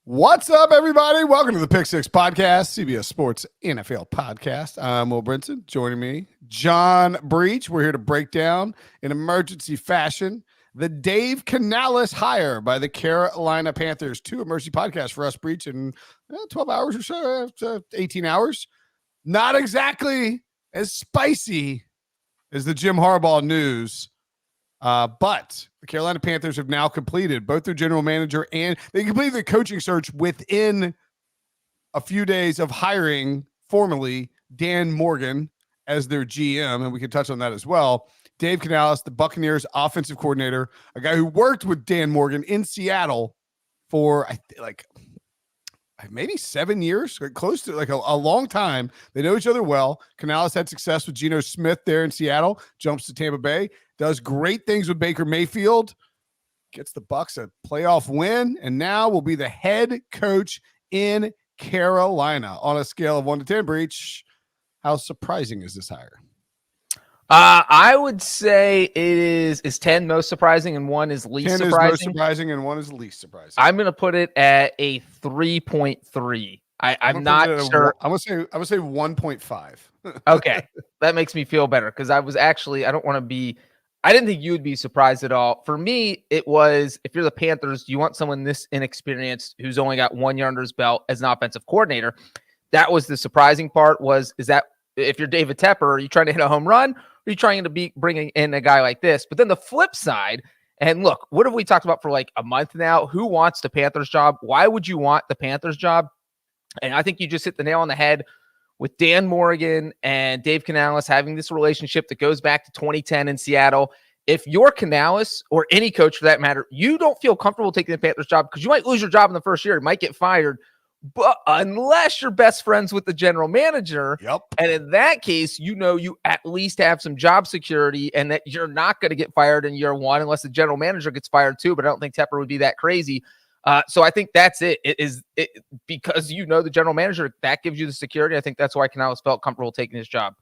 What's up, everybody? Welcome to the Pick Six Podcast, CBS Sports NFL Podcast. I'm Will Brinson. Joining me, John Breach. We're here to break down in emergency fashion the Dave Canales hire by the Carolina Panthers. Two emergency podcasts for us, Breach, in 12 hours or so, 18 hours. Not exactly as spicy as the Jim Harbaugh news. But the Carolina Panthers have now completed both their general manager and they completed the coaching search within a few days of hiring formally Dan Morgan as their GM. And we can touch on that as well. Dave Canales, the Buccaneers offensive coordinator, a guy who worked with Dan Morgan in Seattle for maybe 7 years, close to a long time. They know each other well. Canales had success with Geno Smith there in Seattle, jumps to Tampa Bay, does great things with Baker Mayfield, gets the Bucs a playoff win, and now will be the head coach in Carolina. On a scale of 1 to 10, Breach, how surprising is this hire? I would say it is 10 most surprising and 1 is least 10 surprising. 10 is most surprising and 1 is least surprising. I'm going to put it at a 3.3. I'm not sure. I'm going to say 1.5. Okay. That makes me feel better because I didn't think you would be surprised at all. For me, it was, if you're the Panthers, you want someone this inexperienced who's only got 1 year under his belt as an offensive coordinator. That was the surprising part is that if you're David Tepper, are you trying to hit a home run? Or are you trying to be bringing in a guy like this? But then the flip side, and look, what have we talked about for like a month now? Who wants the Panthers job? Why would you want the Panthers job? And I think you just hit the nail on the head with Dan Morgan and Dave Canales having this relationship that goes back to 2010 in Seattle. If you're Canales or any coach for that matter, you don't feel comfortable taking the Panthers job because you might lose your job in the first year. You might get fired. But unless you're best friends with the general manager, and in that case, you at least have some job security and that you're not going to get fired in year one unless the general manager gets fired too. But I don't think Tepper would be that crazy. So I think that's it. Because the general manager, that gives you the security. I think that's why Canales felt comfortable taking his job.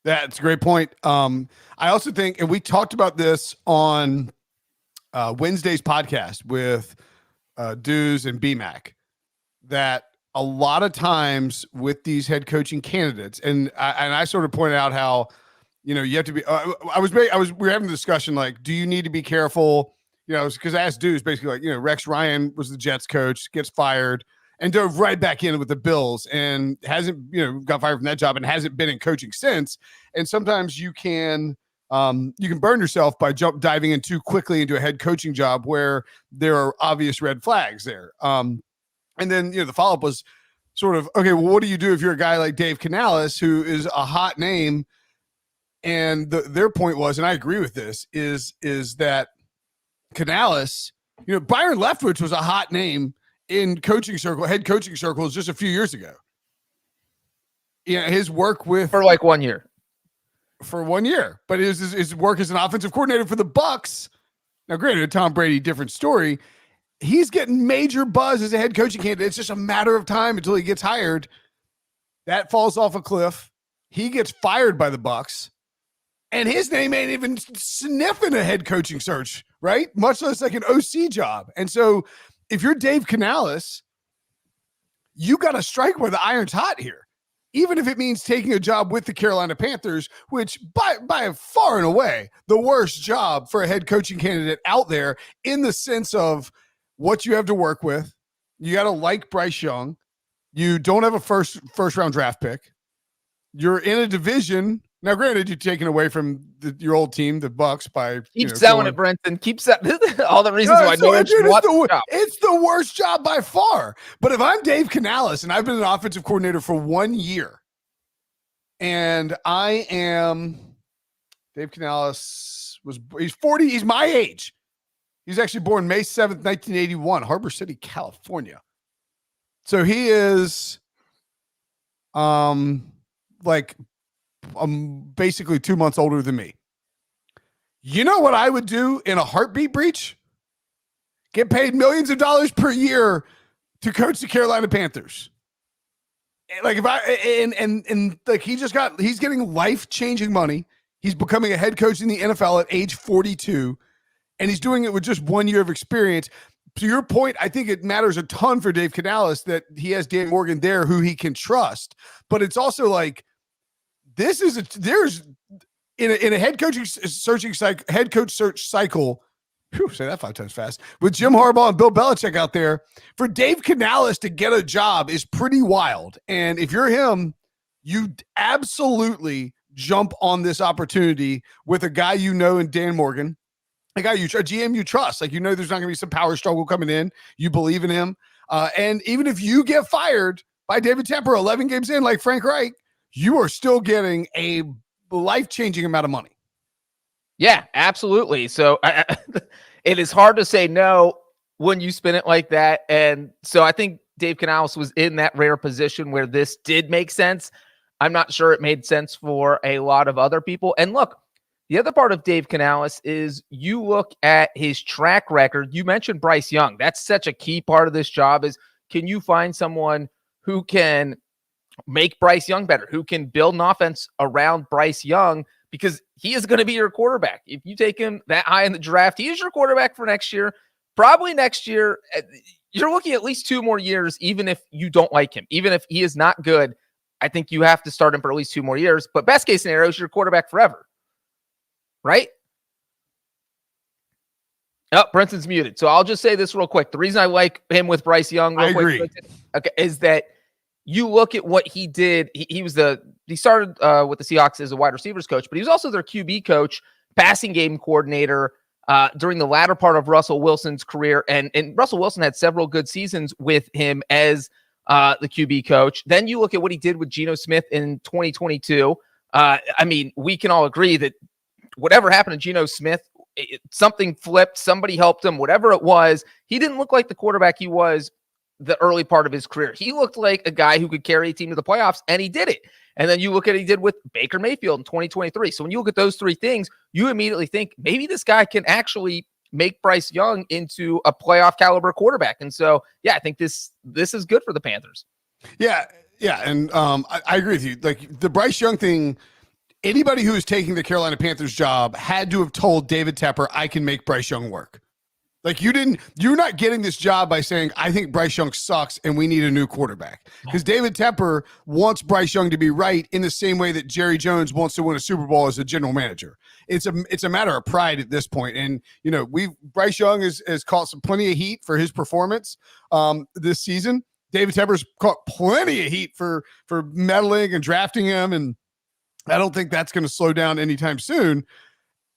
That's a great point. I also think, and we talked about this on Wednesday's podcast with Dews and BMAC, that a lot of times with these head coaching candidates, and I sort of pointed out how, you have to be. We were having a discussion like, do you need to be careful? Because I asked Dews basically Rex Ryan was the Jets coach, gets fired, and dove right back in with the Bills, and hasn't got fired from that job and hasn't been in coaching since. And sometimes you can burn yourself by diving in too quickly into a head coaching job where there are obvious red flags there. And then, the follow-up was sort of, okay, well, what do you do if you're a guy like Dave Canales, who is a hot name? And their point was, and I agree with this, is that Canales, Byron Leftwich was a hot name in head coaching circles just a few years ago. His work for like 1 year. For 1 year. But his work as an offensive coordinator for the Bucs. Now, granted, Tom Brady, different story. He's getting major buzz as a head coaching candidate. It's just a matter of time until he gets hired. That falls off a cliff. He gets fired by the Bucs, and his name ain't even sniffing a head coaching search, right? Much less like an OC job. And so if you're Dave Canales, you got to strike where the iron's hot here, even if it means taking a job with the Carolina Panthers, which by far and away the worst job for a head coaching candidate out there in the sense of what you have to work with. You got to like Bryce Young. You don't have a first round draft pick. You're in a division. Now, granted, you're taken away from your old team, the Bucs, by keep selling it, Brenton. Keep selling all the reasons why. It's the worst job by far. But if I'm Dave Canales and I've been an offensive coordinator for 1 year, and I am Dave Canales he's 40. He's my age. He's actually born May 7th, 1981, Harbor City, California. So he is basically 2 months older than me. You know what I would do in a heartbeat, Breach? Get paid millions of dollars per year to coach the Carolina Panthers. Like he's getting life-changing money. He's becoming a head coach in the NFL at age 42. And he's doing it with just 1 year of experience. to your point, I think it matters a ton for Dave Canales that he has Dan Morgan there who he can trust. But it's also like there's in a head coach search cycle. Whew, say that 5 times fast. With Jim Harbaugh and Bill Belichick out there, for Dave Canales to get a job is pretty wild. And if you're him, you absolutely jump on this opportunity with a guy you know in Dan Morgan, a guy a GM you trust. Like, you know, there's not going to be some power struggle coming in. You believe in him. And even if you get fired by David Tepper 11 games in, like Frank Reich, you are still getting a life-changing amount of money. Yeah, absolutely. So it is hard to say no when you spin it like that. And so I think Dave Canales was in that rare position where this did make sense. I'm not sure it made sense for a lot of other people. And look, the other part of Dave Canales is you look at his track record. You mentioned Bryce Young. That's such a key part of this job is, can you find someone who can make Bryce Young better, who can build an offense around Bryce Young, because he is going to be your quarterback. If you take him that high in the draft, he is your quarterback for next year. Probably next year, you're looking at least 2 more years, even if you don't like him. Even if he is not good, I think you have to start him for at least 2 more years. But best case scenario is your quarterback forever. Right? Oh, Brenson's muted. So I'll just say this real quick. The reason I like him with Bryce Young real quick, okay, is that you look at what he did. He started with the Seahawks as a wide receivers coach, but he was also their QB coach, passing game coordinator during the latter part of Russell Wilson's career. And Russell Wilson had several good seasons with him as the QB coach. Then you look at what he did with Geno Smith in 2022. I mean, we can all agree that whatever happened to Geno Smith, something flipped, somebody helped him, whatever it was. He didn't look like the quarterback he was the early part of his career. He looked like a guy who could carry a team to the playoffs, and he did it. And then you look at what he did with Baker Mayfield in 2023. So when you look at those 3 things, you immediately think maybe this guy can actually make Bryce Young into a playoff caliber quarterback. And so, yeah, I think this is good for the Panthers. Yeah. And I agree with you. Like, the Bryce Young thing, anybody who is taking the Carolina Panthers job had to have told David Tepper, I can make Bryce Young work. Like, you're not getting this job by saying, I think Bryce Young sucks and we need a new quarterback. Because David Tepper wants Bryce Young to be right in the same way that Jerry Jones wants to win a Super Bowl as a general manager. It's a matter of pride at this point. And, you know, Bryce Young has caught plenty of heat for his performance this season. David Tepper's caught plenty of heat for meddling and drafting him. And I don't think that's going to slow down anytime soon.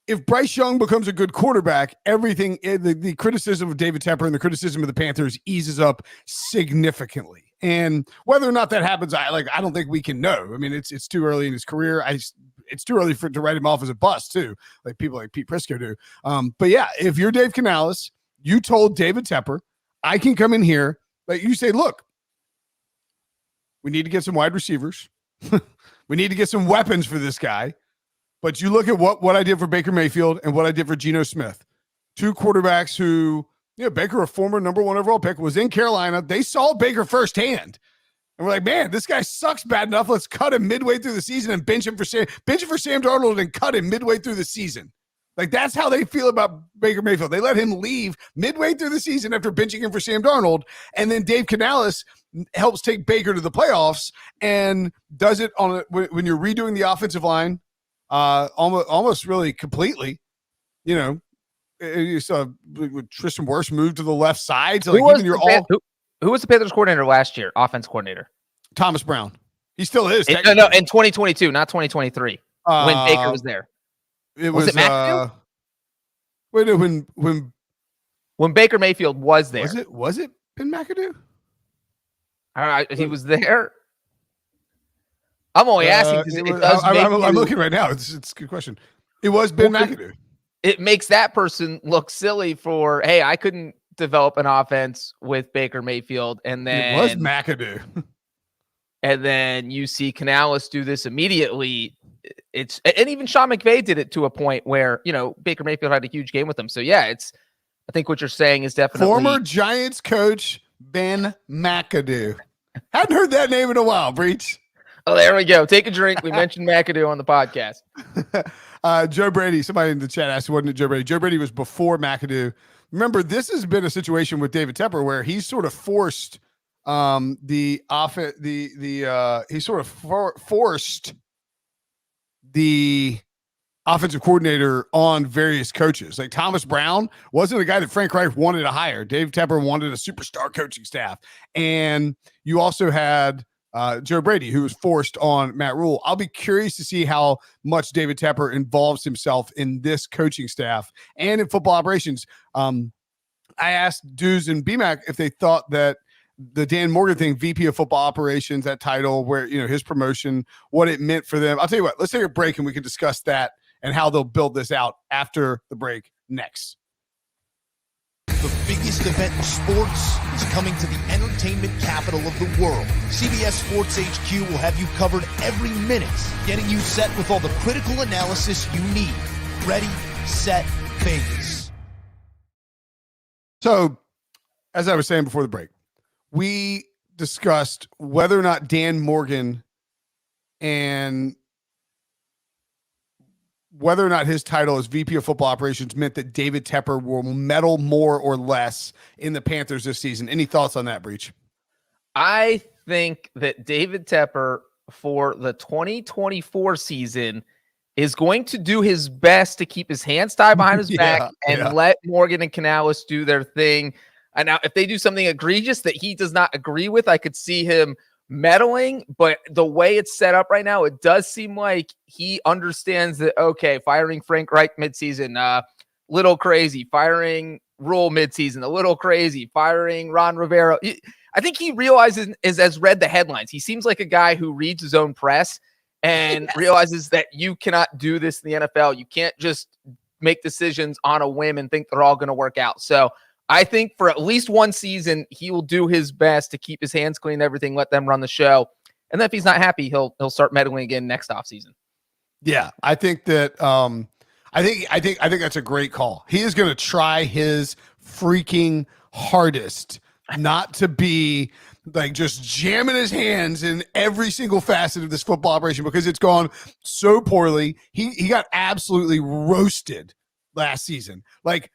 If Bryce Young becomes a good quarterback, everything, the criticism of David Tepper and the criticism of the Panthers eases up significantly. And whether or not that happens, I don't think we can know. I mean, it's too early in his career. It's too early to write him off as a bust too, like people like Pete Prisco do. But yeah, if you're Dave Canales, you told David Tepper, I can come in here, like you say, look, we need to get some wide receivers. We need to get some weapons for this guy. But you look at what I did for Baker Mayfield and what I did for Geno Smith, 2 quarterbacks who, you know, Baker, a former number 1 overall pick, was in Carolina. They saw Baker firsthand. And we're like, man, this guy sucks bad enough. Let's cut him midway through the season and bench him for Sam Darnold and cut him midway through the season. Like, that's how they feel about Baker Mayfield. They let him leave midway through the season after benching him for Sam Darnold. And then Dave Canales helps take Baker to the playoffs and does it when you're redoing the offensive line, almost really completely. You know, you saw Tristan Wirfs move to the left side. So, like, who was the Panthers coordinator last year? Offense coordinator Thomas Brown. He still is. No, in 2022, not 2023, when Baker was there. Was it McAdoo? When Baker Mayfield was there. Was it Ben McAdoo? He was there. I'm only asking because I'm looking right now. It's a good question. It was Ben McAdoo. It makes that person look silly for, hey, I couldn't develop an offense with Baker Mayfield, and then it was McAdoo. And then you see Canales do this immediately. And even Sean McVay did it to a point where, you know, Baker Mayfield had a huge game with him. So yeah, I think what you're saying is definitely former Giants coach Ben McAdoo. Hadn't heard that name in a while, Breach. Oh, there we go. Take a drink. We mentioned McAdoo on the podcast. Joe Brady, somebody in the chat asked, wasn't it Joe Brady? Joe Brady was before McAdoo. remember, this has been a situation with David Tepper where he's sort of forced the offense, he sort of forced the offensive coordinator on various coaches. Like Thomas Brown wasn't a guy that Frank Reich wanted to hire. Dave Tepper wanted a superstar coaching staff. And you also had Joe Brady, who was forced on Matt Rule. I'll be curious to see how much David Tepper involves himself in this coaching staff and in football operations. I asked Deuce and BMAC if they thought that the Dan Morgan thing, VP of football operations, that title where, his promotion, what it meant for them. I'll tell you what, let's take a break and we can discuss that and how they'll build this out after the break next. The biggest event in sports is coming to the entertainment capital of the world. CBS Sports HQ will have you covered every minute, getting you set with all the critical analysis you need. Ready, set, Vegas. So, as I was saying before the break, we discussed whether or not Dan Morgan and whether or not his title as VP of football operations meant that David Tepper will meddle more or less in the Panthers this season. Any thoughts on that, Breach? I think that David Tepper for the 2024 season is going to do his best to keep his hands tied behind his back and let Morgan and Canales do their thing. And now if they do something egregious that he does not agree with, I could see him meddling, but the way it's set up right now, it does seem like he understands that, okay, firing Frank Reich midseason, little crazy, firing Rule midseason, a little crazy, firing Ron Rivera. I think he realizes, has read the headlines. He seems like a guy who reads his own press and realizes that you cannot do this in the NFL. You can't just make decisions on a whim and think they're all going to work out. So I think for at least one season, he will do his best to keep his hands clean, everything, let them run the show. And then if he's not happy, he'll start meddling again next offseason. Yeah, I think that I think that's a great call. He is going to try his freaking hardest not to be like just jamming his hands in every single facet of this football operation because it's gone so poorly. He got absolutely roasted last season. Like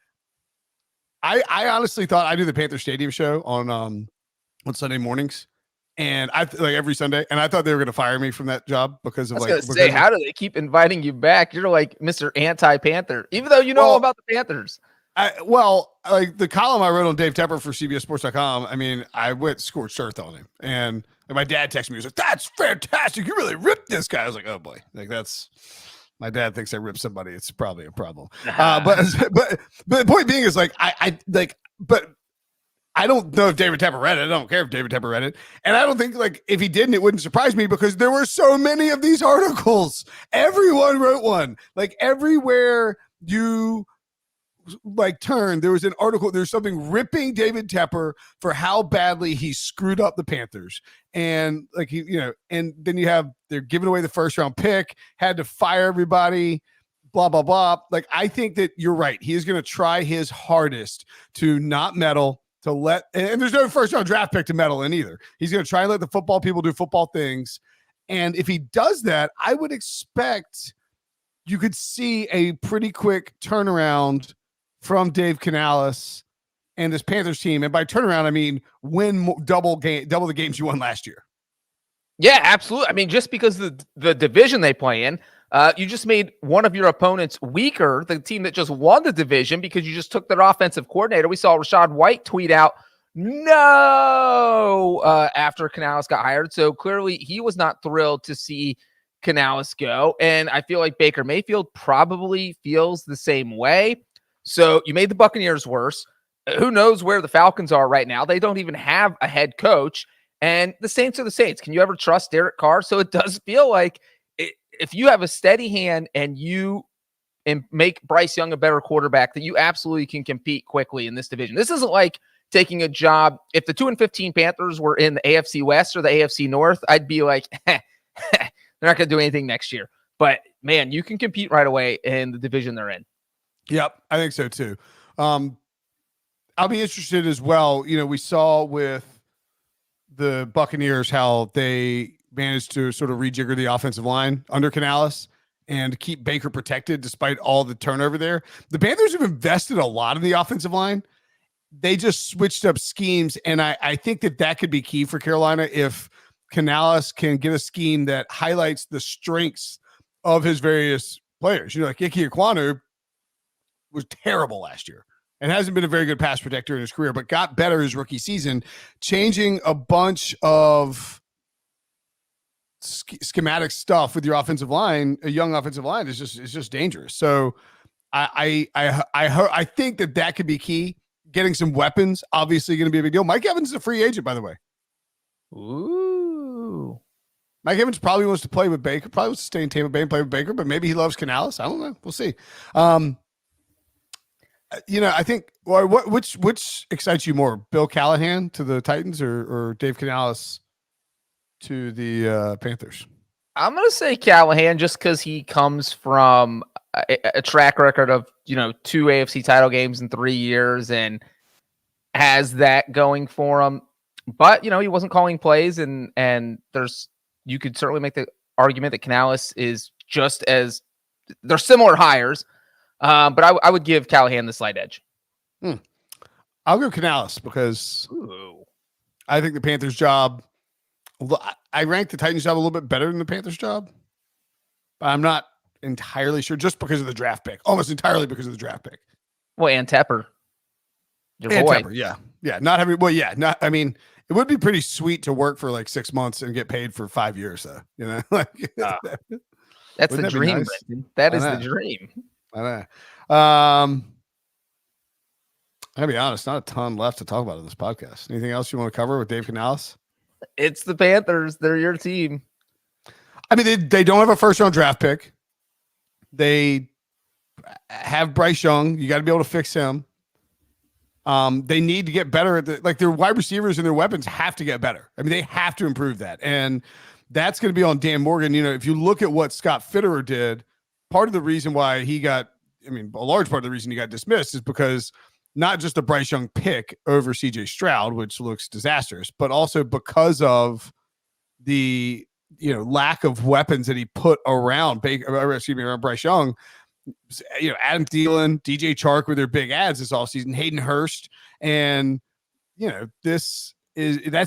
I honestly thought I do the Panther Stadium show on Sunday mornings, and I like every Sunday, and I thought they were going to fire me from that job because of how do they keep inviting you back? You're like Mr. Anti-Panther, even though you know all about the Panthers. Like the column I wrote on Dave Tepper for CBSSports.com, I mean, I went scorched earth on him, and my dad texted me. He was like, "That's fantastic! You really ripped this guy." I was like, "Oh boy!" Like that's. My dad thinks I ripped somebody. It's probably a problem. But the point being is like, but I don't know if David Tepper read it. I don't care if David Tepper read it. And I don't think like if he didn't, it wouldn't surprise me because there were so many of these articles. Everyone wrote one. Like everywhere you like turn, there was an article. There's something ripping David Tepper for how badly he screwed up the Panthers. And like and then they're giving away the first round pick, had to fire everybody, blah, blah, blah. Like, I think that you're right. He is going to try his hardest to not meddle, and there's no first round draft pick to meddle in either. He's going to try and let the football people do football things. And if he does that, I would expect you could see a pretty quick turnaround from Dave Canales and this Panthers team. And by turnaround, I mean win double the games you won last year. Yeah, absolutely. I mean, just because the division they play in, you just made one of your opponents weaker, the team that just won the division, because you just took their offensive coordinator. We saw Rashad White tweet out, no, after Canales got hired. So clearly he was not thrilled to see Canales go. And I feel like Baker Mayfield probably feels the same way. So you made the Buccaneers worse. Who knows where the Falcons are right now? They don't even have a head coach. And the Saints are the Saints. Can you ever trust Derek Carr? So it does feel like if you have a steady hand and you make Bryce Young a better quarterback, that you absolutely can compete quickly in this division. This isn't like taking a job. If the 2-15 Panthers were in the AFC West or the AFC North, I'd be like, they're not going to do anything next year. But man, you can compete right away in the division they're in. Yep, I think so too. I'll be interested as well. We saw with the Buccaneers how they managed to sort of rejigger the offensive line under Canales. and keep Baker protected despite all the turnover there. The Panthers have invested a lot in the offensive line. They just switched up schemes, and I think that could be key for Carolina if Canales can get a scheme that highlights the strengths of his various players. Like Ike Ekwonu was terrible last year and hasn't been a very good pass protector in his career, but got better his rookie season. Changing a bunch of schematic stuff with your offensive line, a young offensive line, is just dangerous. So I think that could be key. Getting some weapons, obviously going to be a big deal. Mike Evans is a free agent, by the way. Ooh. Mike Evans probably wants to play with Baker, probably wants to stay in Tampa Bay and play with Baker, but maybe he loves Canales. I don't know. We'll see. I think which excites you more, Bill Callahan to the Titans or Dave Canales to the Panthers? I'm going to say Callahan just because he comes from a track record of, 2 AFC title games in 3 years and has that going for him. But, he wasn't calling plays and you could certainly make the argument that Canales is just as they're similar hires. But I would give Callahan the slight edge. I'll go Canales because I think the Panthers job, I rank the Titans job a little bit better than the Panthers job, but I'm not entirely sure just because of the draft pick, almost entirely because of the draft pick. Well, and Tepper, your boy. Tepper, yeah. I mean, it would be pretty sweet to work for like 6 months and get paid for 5 years though, that's the dream. Nice? That is the dream. I know. I'll be honest, not a ton left to talk about in this podcast. Anything else you want to cover with Dave Canales? It's the Panthers. They're your team. I mean, they don't have a first-round draft pick. They have Bryce Young. You got to be able to fix him. They need to get better at their wide receivers and their weapons have to get better. I mean, they have to improve that. And that's going to be on Dan Morgan. If you look at what Scott Fitterer did, part of the reason why a large part of the reason he got dismissed is because not just the Bryce Young pick over CJ Stroud, which looks disastrous, but also because of the lack of weapons that he put around Bryce Young. Adam Thielen, DJ Chark were their big ads this offseason, Hayden Hurst, and that's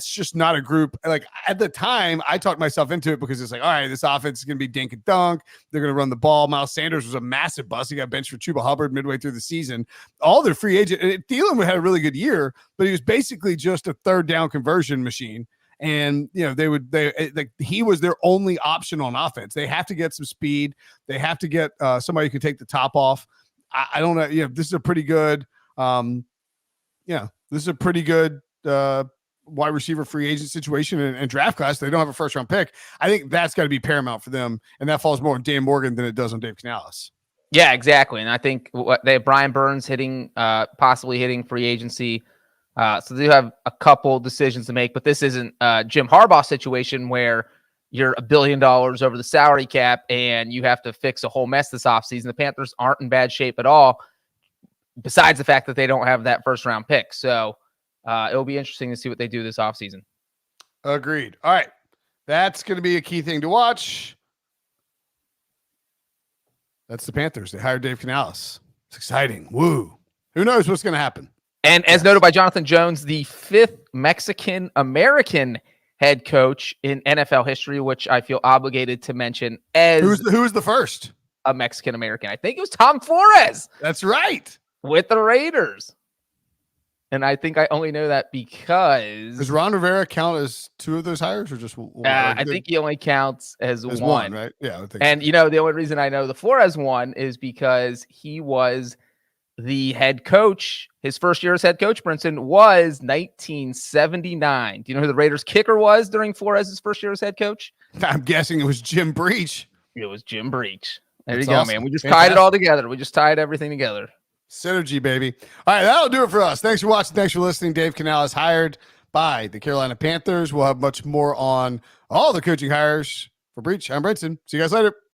just not a group. Like at the time, I talked myself into it because it's like, all right, this offense is going to be dink and dunk. They're going to run the ball. Miles Sanders was a massive bust. He got benched for Chuba Hubbard midway through the season. All their free agent, Thielen had a really good year, but he was basically just a third down conversion machine. And he was their only option on offense. They have to get some speed. They have to get somebody who can take the top off. I don't know. This is a pretty good. This is a pretty good wide receiver free agent situation and draft class. They don't have a first round pick. I think that's got to be paramount for them, and that falls more on Dan Morgan than it does on Dave Canales. Yeah, exactly. And I think they have Brian Burns possibly hitting free agency. So they have a couple decisions to make, but this isn't a Jim Harbaugh situation where you're $1 billion over the salary cap and you have to fix a whole mess this offseason. The Panthers aren't in bad shape at all, besides the fact that they don't have that first round pick. So it'll be interesting to see what they do this offseason. Agreed. All right. That's going to be a key thing to watch. That's the Panthers. They hired Dave Canales. It's exciting. Woo. Who knows what's going to happen? And as noted by Jonathan Jones, the 5th Mexican-American head coach in NFL history, which I feel obligated to mention as who was the first? A Mexican-American. I think it was Tom Flores. That's right. With the Raiders. And I think I only know that because... Does Ron Rivera count as 2 of those hires or just one? I think he only counts as one. Right? Yeah. I think and, the only reason I know the Flores one is because he was the head coach. His first year as head coach, Brinson, was 1979. Do you know who the Raiders kicker was during Flores' first year as head coach? I'm guessing it was Jim Breach. It was Jim Breach. There That's you go, awesome. man. We just tied it all together. We just tied everything together. Synergy, baby. All right, that'll do it for us. Thanks for watching. Thanks for listening. Dave Canales hired by the Carolina Panthers. We'll have much more on all the coaching hires for Breach. I'm Brinson. See you guys later.